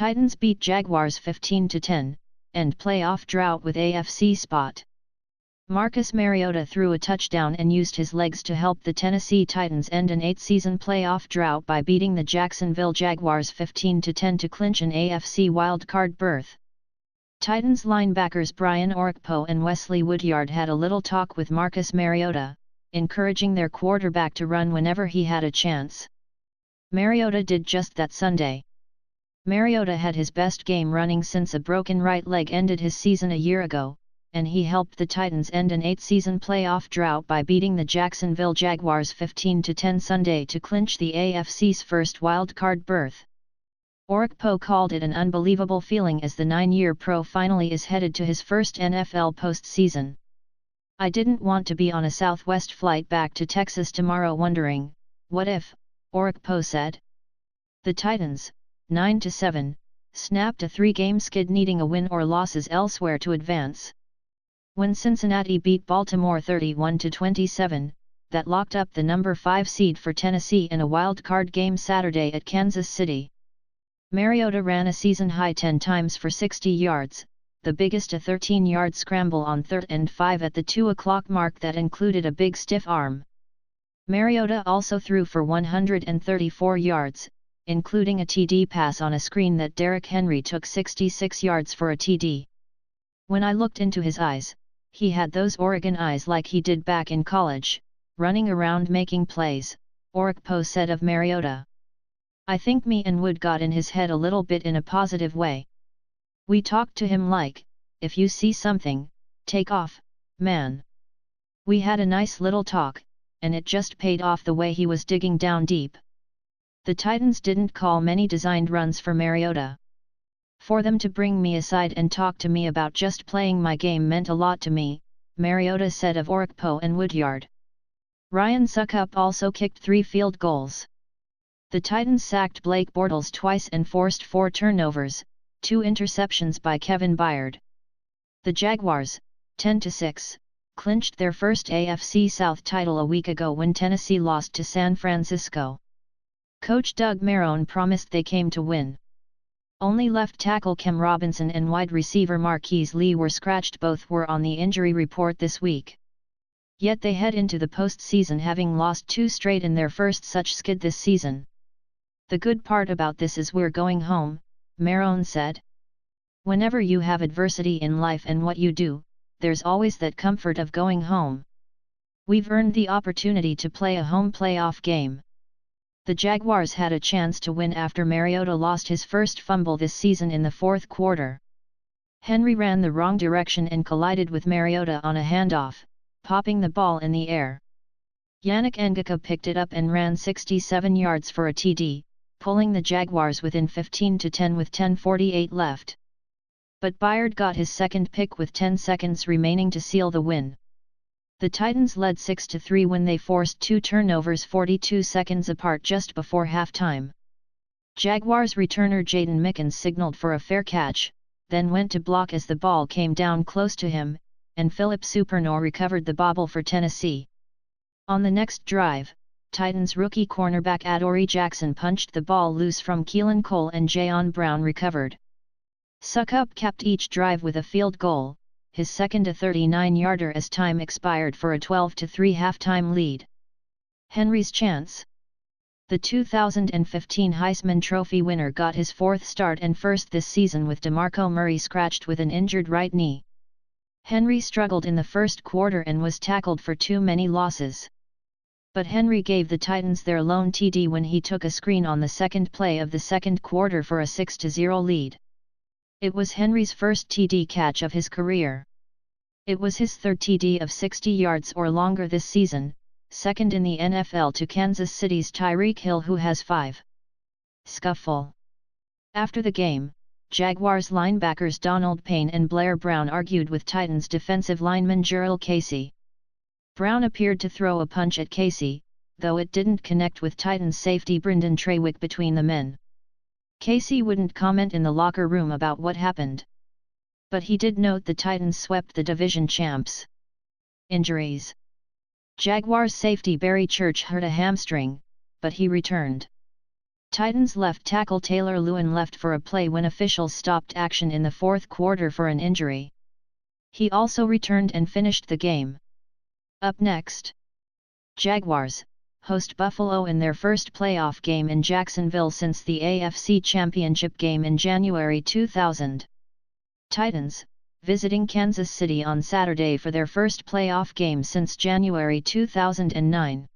Titans beat Jaguars 15-10, and playoff drought with AFC spot. Marcus Mariota threw a touchdown and used his legs to help the Tennessee Titans end an 8-season playoff drought by beating the Jacksonville Jaguars 15-10 to clinch an AFC wildcard berth. Titans linebackers Brian Orakpo and Wesley Woodyard had a little talk with Marcus Mariota, encouraging their quarterback to run whenever he had a chance. Mariota did just that Sunday. Mariota had his best game running since a broken right leg ended his season a year ago, and he helped the Titans end an 8-season playoff drought by beating the Jacksonville Jaguars 15-10 Sunday to clinch the AFC's first wildcard berth. Orakpo called it an unbelievable feeling as the 9-year pro finally is headed to his first NFL postseason. "I didn't want to be on a Southwest flight back to Texas tomorrow wondering, what if," Orakpo said. The Titans, 9-7, snapped a 3-game skid needing a win or losses elsewhere to advance. When Cincinnati beat Baltimore 31-27, that locked up the number 5 seed for Tennessee in a wild-card game Saturday at Kansas City. Mariota ran a season-high 10 times for 60 yards, the biggest a 13-yard scramble on 3rd and 5 at the 2 o'clock mark that included a big stiff arm. Mariota also threw for 134 yards, including a TD pass on a screen that Derrick Henry took 66 yards for a TD. "When I looked into his eyes, he had those Oregon eyes like he did back in college, running around making plays," Orakpo said of Mariota. "I think me and Wood got in his head a little bit in a positive way. We talked to him like, if you see something, take off, man. We had a nice little talk, and it just paid off the way he was digging down deep." The Titans didn't call many designed runs for Mariota. "For them to bring me aside and talk to me about just playing my game meant a lot to me," Mariota said of Orakpo and Woodyard. Ryan Suckup also kicked 3 field goals. The Titans sacked Blake Bortles twice and forced 4 turnovers, 2 interceptions by Kevin Byard. The Jaguars, 10-6, clinched their first AFC South title a week ago when Tennessee lost to San Francisco. Coach Doug Marrone promised they came to win. Only left tackle Cam Robinson and wide receiver Marquise Lee were scratched. Both were on the injury report this week. Yet they head into the postseason having lost 2 straight in their first such skid this season. "The good part about this is we're going home," Marrone said. "Whenever you have adversity in life and what you do, there's always that comfort of going home. We've earned the opportunity to play a home playoff game." The Jaguars had a chance to win after Mariota lost his first fumble this season in the 4th quarter. Henry ran the wrong direction and collided with Mariota on a handoff, popping the ball in the air. Yannick Ngaka picked it up and ran 67 yards for a TD, pulling the Jaguars within 15-10 with 10:48 left. But Byard got his second pick with 10 seconds remaining to seal the win. The Titans led 6-3 when they forced 2 turnovers 42 seconds apart just before halftime. Jaguars returner Jaden Mickens signaled for a fair catch, then went to block as the ball came down close to him, and Philip Supernor recovered the bobble for Tennessee. On the next drive, Titans rookie cornerback Adoree Jackson punched the ball loose from Keelan Cole and Jayon Brown recovered. Suckup capped each drive with a field goal, his second a 39-yarder as time expired for a 12-3 halftime lead. Henry's chance. The 2015 Heisman Trophy winner got his 4th start and first this season with DeMarco Murray scratched with an injured right knee. Henry struggled in the first quarter and was tackled for too many losses. But Henry gave the Titans their lone TD when he took a screen on the second play of the second quarter for a 6-0 lead. It was Henry's first TD catch of his career. It was his 3rd TD of 60 yards or longer this season, second in the NFL to Kansas City's Tyreek Hill who has 5. Scuffle. After the game, Jaguars linebackers Donald Payne and Blair Brown argued with Titans defensive lineman Jurrell Casey. Brown appeared to throw a punch at Casey, though it didn't connect with Titans safety Brendan Trawick between the men. Casey wouldn't comment in the locker room about what happened. But he did note the Titans swept the division champs. Injuries. Jaguars safety Barry Church hurt a hamstring, but he returned. Titans left tackle Taylor Lewin left for a play when officials stopped action in the fourth quarter for an injury. He also returned and finished the game. Up next, Jaguars host Buffalo in their first playoff game in Jacksonville since the AFC Championship game in January 2000. Titans, visiting Kansas City on Saturday for their first playoff game since January 2009.